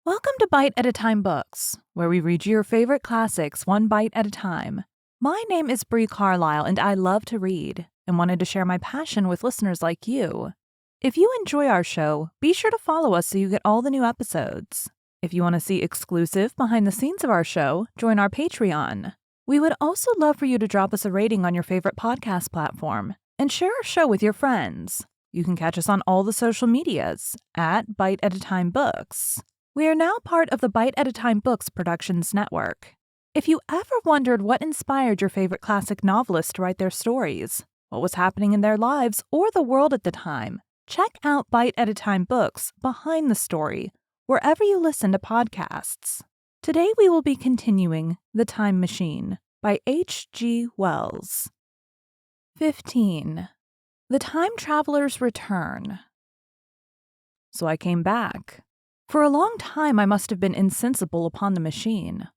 Welcome to Bite at a Time Books, where we read your favorite classics one bite at a time. My name is Bree Carlile, and I love to read and wanted to share my passion with listeners like you. If you enjoy our show, be sure to follow us so you get all the new episodes. If you want to see exclusive behind the scenes of our show, join our Patreon. We would also love for you to drop us a rating on your favorite podcast platform and share our show with your friends. You can catch us on all the social medias at Bite at a Time Books. We are now part of the Bite at a Time Books Productions Network. If you ever wondered what inspired your favorite classic novelists to write their stories, what was happening in their lives or the world at the time, check out Bite at a Time Books Behind the Story, wherever you listen to podcasts. Today we will be continuing The Time Machine by H.G. Wells. 15. The Time Traveler's Return. So I came back. For a long time I must have been insensible upon the machine.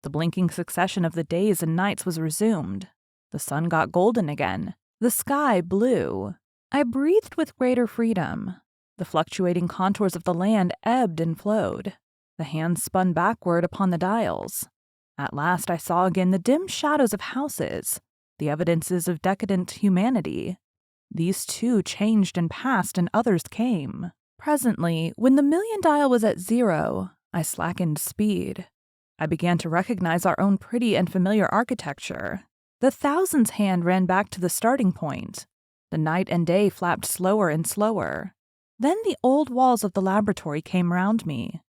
The blinking succession of the days and nights was resumed. The sun got golden again. The sky blue. I breathed with greater freedom. The fluctuating contours of the land ebbed and flowed. The hands spun backward upon the dials. At last I saw again the dim shadows of houses, the evidences of decadent humanity. These too changed and passed, and others came. Presently, when the million dial was at 0, I slackened speed. I began to recognize our own pretty and familiar architecture. The thousands hand ran back to the starting point. The night and day flapped slower and slower. Then the old walls of the laboratory came round me.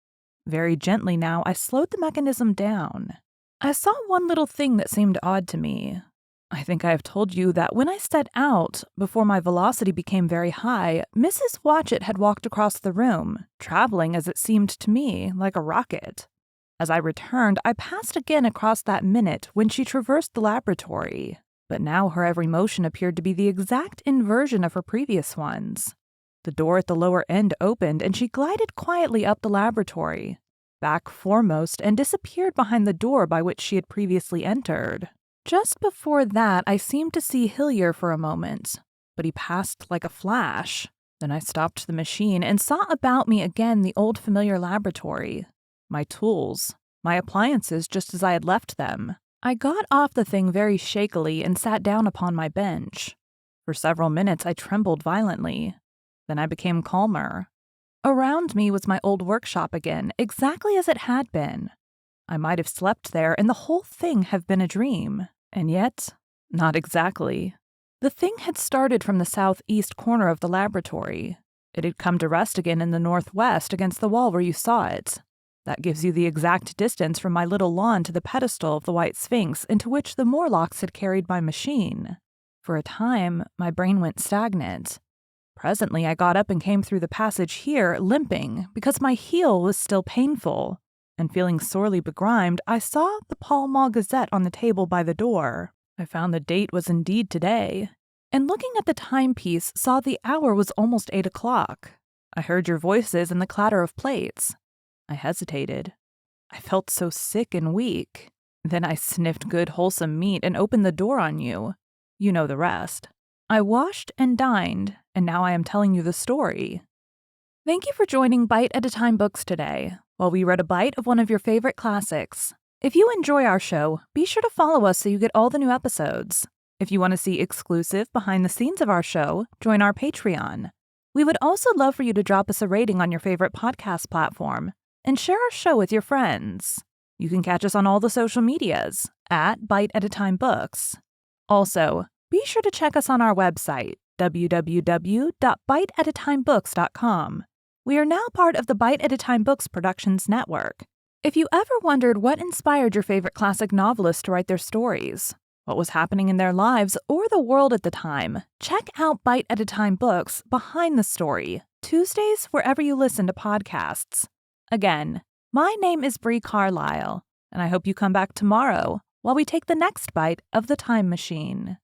Very gently now I slowed the mechanism down. I saw one little thing that seemed odd to me. I think I have told you that when I set out, before my velocity became very high, Mrs. Watchett had walked across the room, traveling, as it seemed to me, like a rocket. As I returned, I passed again across that minute when she traversed the laboratory, but now her every motion appeared to be the exact inversion of her previous ones. The door at the lower end opened, and she glided quietly up the laboratory, back foremost, and disappeared behind the door by which she had previously entered. Just before that, I seemed to see Hillier for a moment, but he passed like a flash. Then I stopped the machine and saw about me again the old familiar laboratory. My tools, my appliances just as I had left them. I got off the thing very shakily and sat down upon my bench. For several minutes I trembled violently. Then I became calmer. Around me was my old workshop again, exactly as it had been. I might have slept there and the whole thing have been a dream. And yet, not exactly. The thing had started from the southeast corner of the laboratory. It had come to rest again in the northwest against the wall where you saw it. That gives you the exact distance from my little lawn to the pedestal of the White Sphinx into which the Morlocks had carried my machine. For a time, my brain went stagnant. Presently, I got up and came through the passage here, limping, because my heel was still painful. And feeling sorely begrimed, I saw the Pall Mall Gazette on the table by the door. I found the date was indeed today, and looking at the timepiece, saw the hour was almost 8 o'clock. I heard your voices and the clatter of plates. I hesitated. I felt so sick and weak. Then I sniffed good wholesome meat and opened the door on you. You know the rest. I washed and dined, and now I am telling you the story. Thank you for joining Bite at a Time Books today, while we read a bite of one of your favorite classics. If you enjoy our show, be sure to follow us so you get all the new episodes. If you want to see exclusive behind the scenes of our show, join our Patreon. We would also love for you to drop us a rating on your favorite podcast platform and share our show with your friends. You can catch us on all the social medias at Bite at a Time Books. Also, be sure to check us on our website, www.biteatatimebooks.com. We are now part of the Bite at a Time Books Productions Network. If you ever wondered what inspired your favorite classic novelists to write their stories, what was happening in their lives or the world at the time, check out Bite at a Time Books Behind the Story, Tuesdays wherever you listen to podcasts. Again, my name is Bree Carlile, and I hope you come back tomorrow while we take the next bite of the time machine.